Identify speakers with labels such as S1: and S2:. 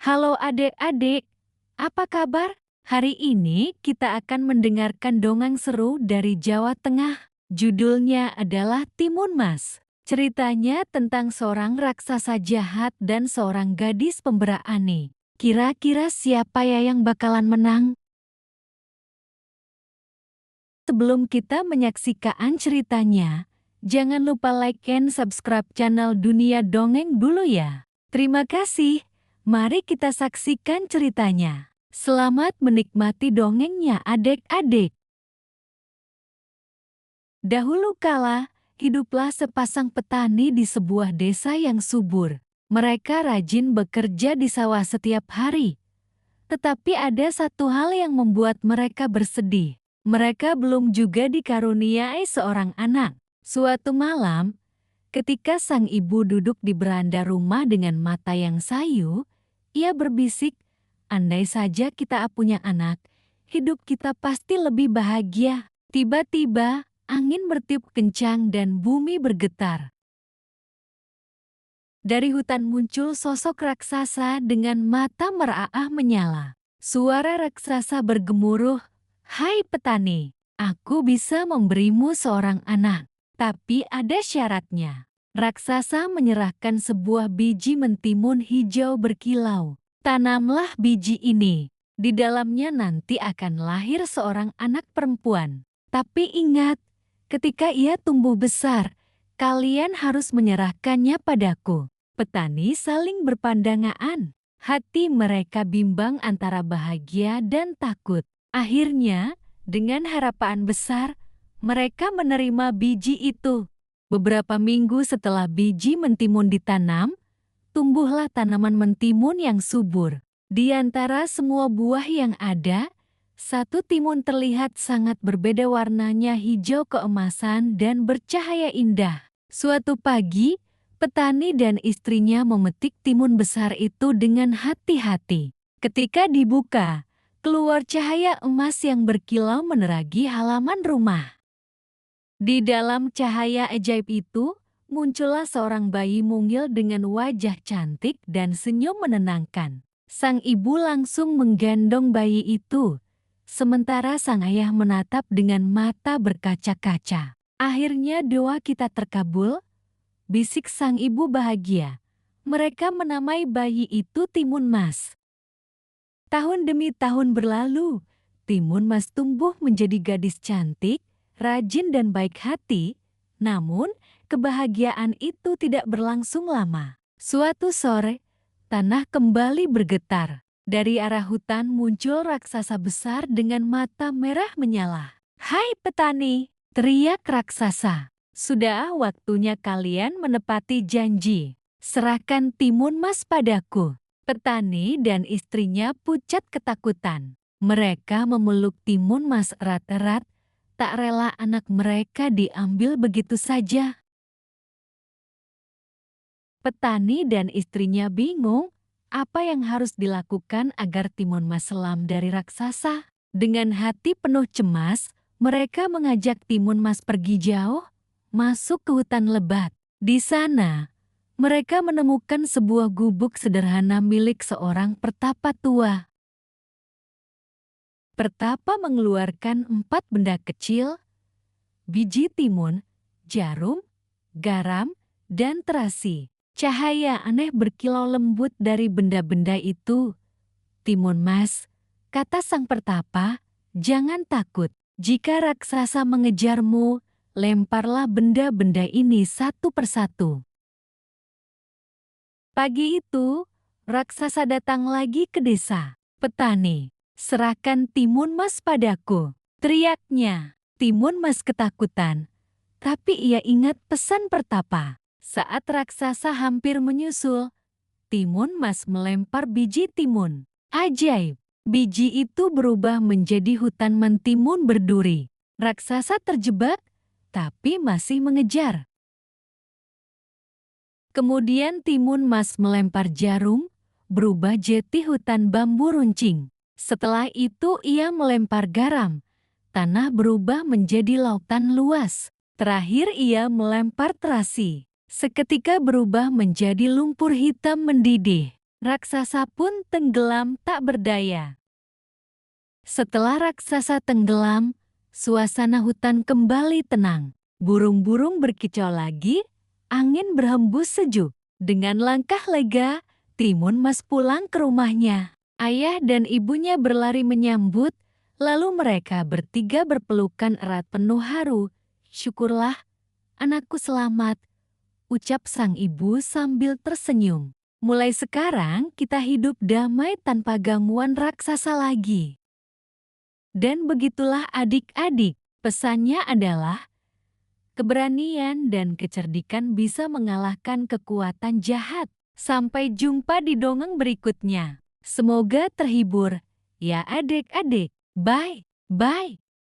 S1: Halo adik-adik, apa kabar? Hari ini kita akan mendengarkan dongeng seru dari Jawa Tengah. Judulnya adalah Timun Mas. Ceritanya tentang seorang raksasa jahat dan seorang gadis pemberani. Kira-kira siapa ya yang bakalan menang? Sebelum kita menyaksikan ceritanya, jangan lupa like and subscribe channel Dunia Dongeng dulu ya. Terima kasih. Mari kita saksikan ceritanya. Selamat menikmati dongengnya adik-adik. Dahulu kala, hiduplah sepasang petani di sebuah desa yang subur. Mereka rajin bekerja di sawah setiap hari. Tetapi ada satu hal yang membuat mereka bersedih. Mereka belum juga dikaruniai seorang anak. Suatu malam, ketika sang ibu duduk di beranda rumah dengan mata yang sayu, ia berbisik, "Andai saja kita punya anak, hidup kita pasti lebih bahagia." Tiba-tiba, angin bertiup kencang dan bumi bergetar. Dari hutan muncul sosok raksasa dengan mata merah menyala. Suara raksasa bergemuruh, "Hai petani, aku bisa memberimu seorang anak, tapi ada syaratnya." Raksasa menyerahkan sebuah biji mentimun hijau berkilau. "Tanamlah biji ini. Di dalamnya nanti akan lahir seorang anak perempuan. Tapi ingat, ketika ia tumbuh besar, kalian harus menyerahkannya padaku." Petani saling berpandangan. Hati mereka bimbang antara bahagia dan takut. Akhirnya, dengan harapan besar, mereka menerima biji itu. Beberapa minggu setelah biji mentimun ditanam, tumbuhlah tanaman mentimun yang subur. Di antara semua buah yang ada, satu timun terlihat sangat berbeda, warnanya hijau keemasan dan bercahaya indah. Suatu pagi, petani dan istrinya memetik timun besar itu dengan hati-hati. Ketika dibuka, keluar cahaya emas yang berkilau menerangi halaman rumah. Di dalam cahaya ajaib itu, muncullah seorang bayi mungil dengan wajah cantik dan senyum menenangkan. Sang ibu langsung menggendong bayi itu, sementara sang ayah menatap dengan mata berkaca-kaca. "Akhirnya doa kita terkabul," bisik sang ibu bahagia. Mereka menamai bayi itu Timun Mas. Tahun demi tahun berlalu, Timun Mas tumbuh menjadi gadis cantik, rajin dan baik hati. Namun, kebahagiaan itu tidak berlangsung lama. Suatu sore, tanah kembali bergetar. Dari arah hutan muncul raksasa besar dengan mata merah menyala. "Hai petani!" teriak raksasa. "Sudah waktunya kalian menepati janji. Serahkan Timun Mas padaku." Petani dan istrinya pucat ketakutan. Mereka memeluk Timun Mas erat-erat, tak rela anak mereka diambil begitu saja. Petani dan istrinya bingung apa yang harus dilakukan agar Timun Mas selamat dari raksasa. Dengan hati penuh cemas, mereka mengajak Timun Mas pergi jauh, masuk ke hutan lebat. Di sana, mereka menemukan sebuah gubuk sederhana milik seorang pertapa tua. Pertapa mengeluarkan 4 benda kecil: biji timun, jarum, garam, dan terasi. Cahaya aneh berkilau lembut dari benda-benda itu. "Timun Mas," kata sang pertapa, "jangan takut. Jika raksasa mengejarmu, lemparlah benda-benda ini satu persatu." Pagi itu, raksasa datang lagi ke desa. "Petani, serahkan Timun Mas padaku," teriaknya. Timun Mas ketakutan, tapi ia ingat pesan pertapa. Saat raksasa hampir menyusul, Timun Mas melempar biji timun. Ajaib! Biji itu berubah menjadi hutan mentimun berduri. Raksasa terjebak, tapi masih mengejar. Kemudian Timun Mas melempar jarum, berubah jadi hutan bambu runcing. Setelah itu ia melempar garam, tanah berubah menjadi lautan luas. Terakhir ia melempar terasi, seketika berubah menjadi lumpur hitam mendidih. Raksasa pun tenggelam tak berdaya. Setelah raksasa tenggelam, suasana hutan kembali tenang. Burung-burung berkicau lagi, angin berhembus sejuk. Dengan langkah lega, Timun Mas pulang ke rumahnya. Ayah dan ibunya berlari menyambut, lalu mereka bertiga berpelukan erat penuh haru. "Syukurlah, anakku selamat," ucap sang ibu sambil tersenyum. "Mulai sekarang kita hidup damai tanpa gangguan raksasa lagi." Dan begitulah adik-adik, pesannya adalah keberanian dan kecerdikan bisa mengalahkan kekuatan jahat. Sampai jumpa di dongeng berikutnya. Semoga terhibur ya adik-adik. Bye. Bye.